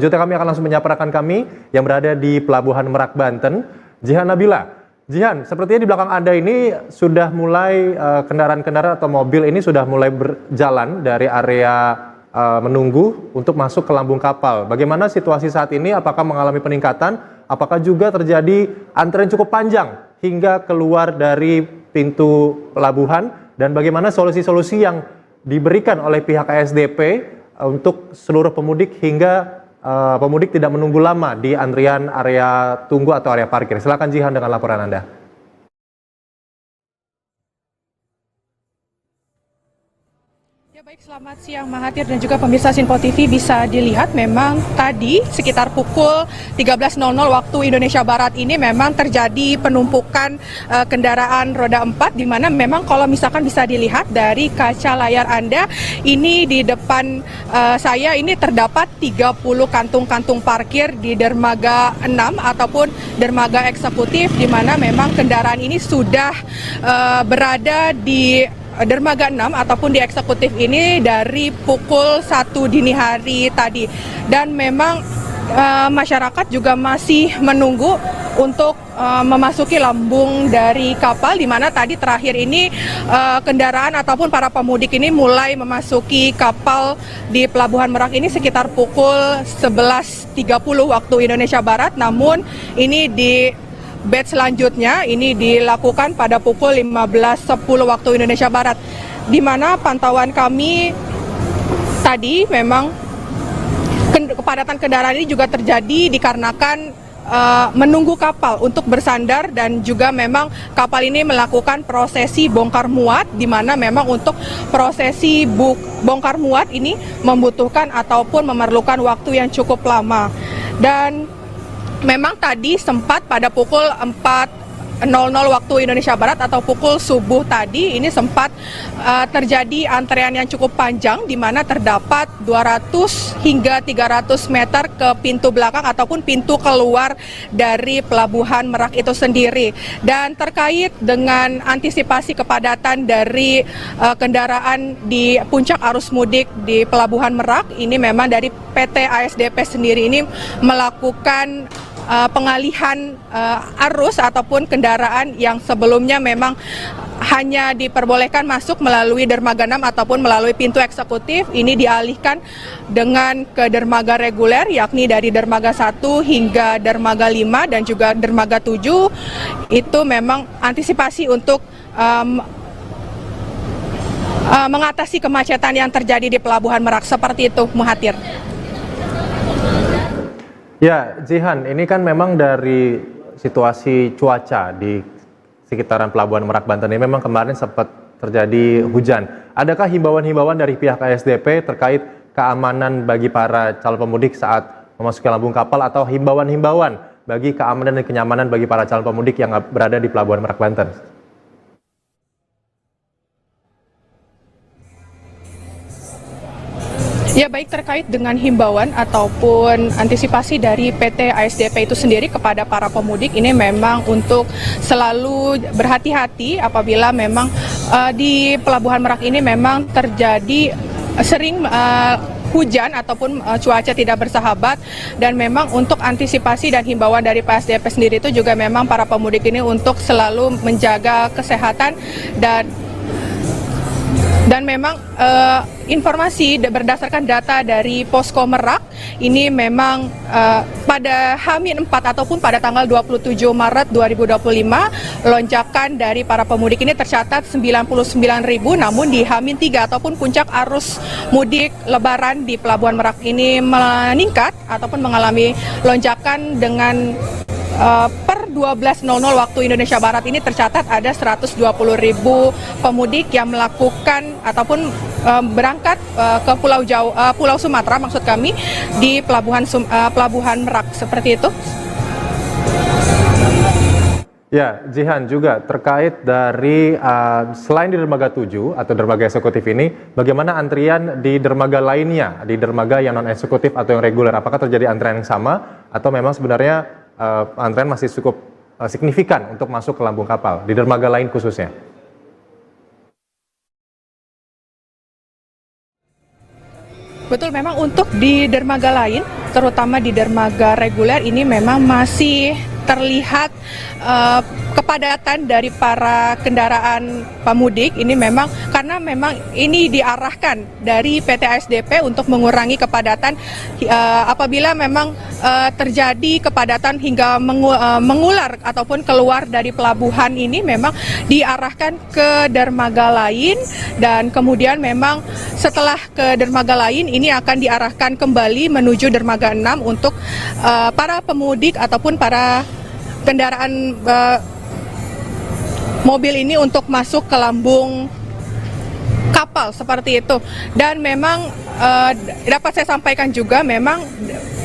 Selanjutnya kami akan langsung menyapa rekan kami yang berada di Pelabuhan Merak, Banten, Jihan Nabila. Jihan, sepertinya di belakang Anda ini sudah mulai kendaraan-kendaraan atau mobil ini sudah mulai berjalan dari area menunggu untuk masuk ke lambung kapal. Bagaimana situasi saat ini? Apakah mengalami peningkatan? Apakah juga terjadi antrian cukup panjang hingga keluar dari pintu pelabuhan? Dan bagaimana solusi-solusi yang diberikan oleh pihak ASDP untuk seluruh pemudik hingga pemudik tidak menunggu lama di antrian area tunggu atau area parkir? Silakan Jihan dengan laporan Anda. Ya baik, selamat siang Mahathir dan juga pemirsa Sinpo TV. Bisa dilihat memang tadi sekitar pukul 13.00 waktu Indonesia Barat ini memang terjadi penumpukan kendaraan roda 4, di mana memang kalau misalkan bisa dilihat dari kaca layar Anda ini di depan saya ini terdapat 30 kantung-kantung parkir di dermaga 6 ataupun dermaga eksekutif, di mana memang kendaraan ini sudah berada di dermaga 6 ataupun di eksekutif ini dari pukul 1 dini hari tadi, dan memang masyarakat juga masih menunggu untuk memasuki lambung dari kapal, di mana tadi terakhir ini kendaraan ataupun para pemudik ini mulai memasuki kapal di Pelabuhan Merak ini sekitar pukul 11.30 waktu Indonesia Barat. Namun ini di batch selanjutnya ini dilakukan pada pukul 15.10 waktu Indonesia Barat, di mana pantauan kami tadi memang kepadatan kendaraan ini juga terjadi dikarenakan menunggu kapal untuk bersandar, dan juga memang kapal ini melakukan prosesi bongkar muat, di mana memang untuk prosesi bongkar muat ini membutuhkan ataupun memerlukan waktu yang cukup lama. Dan memang tadi sempat pada pukul 4.00 waktu Indonesia Barat atau pukul subuh tadi ini sempat terjadi antrean yang cukup panjang, di mana terdapat 200 hingga 300 meter ke pintu belakang ataupun pintu keluar dari Pelabuhan Merak itu sendiri. Dan terkait dengan antisipasi kepadatan dari kendaraan di puncak arus mudik di Pelabuhan Merak, ini memang dari PT ASDP sendiri ini melakukan pengalihan arus ataupun kendaraan yang sebelumnya memang hanya diperbolehkan masuk melalui dermaga 6 ataupun melalui pintu eksekutif, ini dialihkan dengan ke dermaga reguler, yakni dari dermaga 1 hingga dermaga 5 dan juga dermaga 7. Itu memang antisipasi untuk mengatasi kemacetan yang terjadi di Pelabuhan Merak. Seperti itu, Muhathir. Ya, Jihan, ini kan memang dari situasi cuaca di sekitaran Pelabuhan Merak, Banten ini memang kemarin sempat terjadi hujan. Adakah himbauan-himbauan dari pihak ASDP terkait keamanan bagi para calon pemudik saat memasuki lambung kapal, atau himbauan-himbauan bagi keamanan dan kenyamanan bagi para calon pemudik yang berada di Pelabuhan Merak, Banten? Ya baik, terkait dengan himbauan ataupun antisipasi dari PT ASDP itu sendiri kepada para pemudik, ini memang untuk selalu berhati-hati apabila memang di Pelabuhan Merak ini memang terjadi sering hujan ataupun cuaca tidak bersahabat, dan memang untuk antisipasi dan himbauan dari PSDP sendiri itu juga memang para pemudik ini untuk selalu menjaga kesehatan, dan memang informasi berdasarkan data dari Posko Merak ini memang pada H-4 ataupun pada tanggal 27 Maret 2025 lonjakan dari para pemudik ini tercatat 99.000, namun di H-3 ataupun puncak arus mudik Lebaran di Pelabuhan Merak ini meningkat ataupun mengalami lonjakan dengan per 12.00 waktu Indonesia Barat ini tercatat ada 120.000 pemudik yang melakukan ataupun berangkat ke Pulau Sumatera, maksud kami, di Pelabuhan Merak. Seperti itu. Ya, Jihan, juga terkait dari selain di dermaga 7 atau dermaga eksekutif ini, bagaimana antrian di dermaga lainnya, di dermaga yang non eksekutif atau yang reguler? Apakah terjadi antrian yang sama, atau memang sebenarnya antrean masih cukup signifikan untuk masuk ke lambung kapal di dermaga lain khususnya? Betul, memang untuk di dermaga lain, terutama di dermaga reguler ini memang masih terlihat kepadatan dari para kendaraan pemudik ini memang karena memang ini diarahkan dari PT ASDP untuk mengurangi kepadatan apabila memang terjadi kepadatan hingga mengular ataupun keluar dari pelabuhan ini memang diarahkan ke dermaga lain dan kemudian memang setelah ke dermaga lain ini akan diarahkan kembali menuju dermaga 6 untuk para pemudik ataupun para kendaraan mobil ini untuk masuk ke lambung kapal seperti itu. Dan memang dapat saya sampaikan juga memang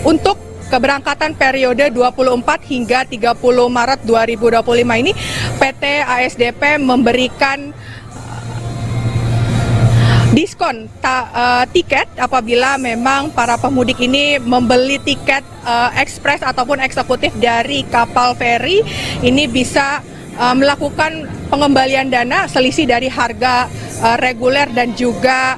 untuk keberangkatan periode 24 hingga 30 Maret 2025 ini PT ASDP memberikan diskon tiket apabila memang para pemudik ini membeli tiket ekspres ataupun eksekutif dari kapal feri ini bisa melakukan pengembalian dana selisih dari harga reguler dan juga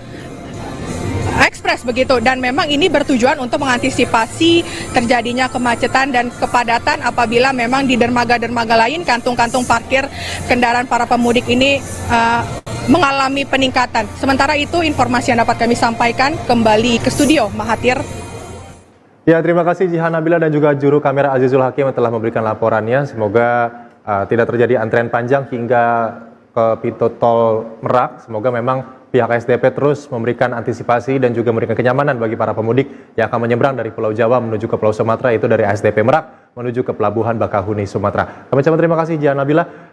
ekspres begitu, dan memang ini bertujuan untuk mengantisipasi terjadinya kemacetan dan kepadatan apabila memang di dermaga-dermaga lain kantung-kantung parkir kendaraan para pemudik ini mengalami peningkatan. Sementara itu informasi yang dapat kami sampaikan kembali ke studio Mahathir. Ya, terima kasih Jihan Nabila dan juga juru kamera Azizul Hakim yang telah memberikan laporannya. Semoga tidak terjadi antrean panjang hingga ke pintu tol Merak. Semoga memang pihak SDP terus memberikan antisipasi dan juga memberikan kenyamanan bagi para pemudik yang akan menyeberang dari Pulau Jawa menuju ke Pulau Sumatera, itu dari SDP Merak menuju ke Pelabuhan Bakahuni Sumatera. Kami ucapkan terima kasih Jihan Nabila.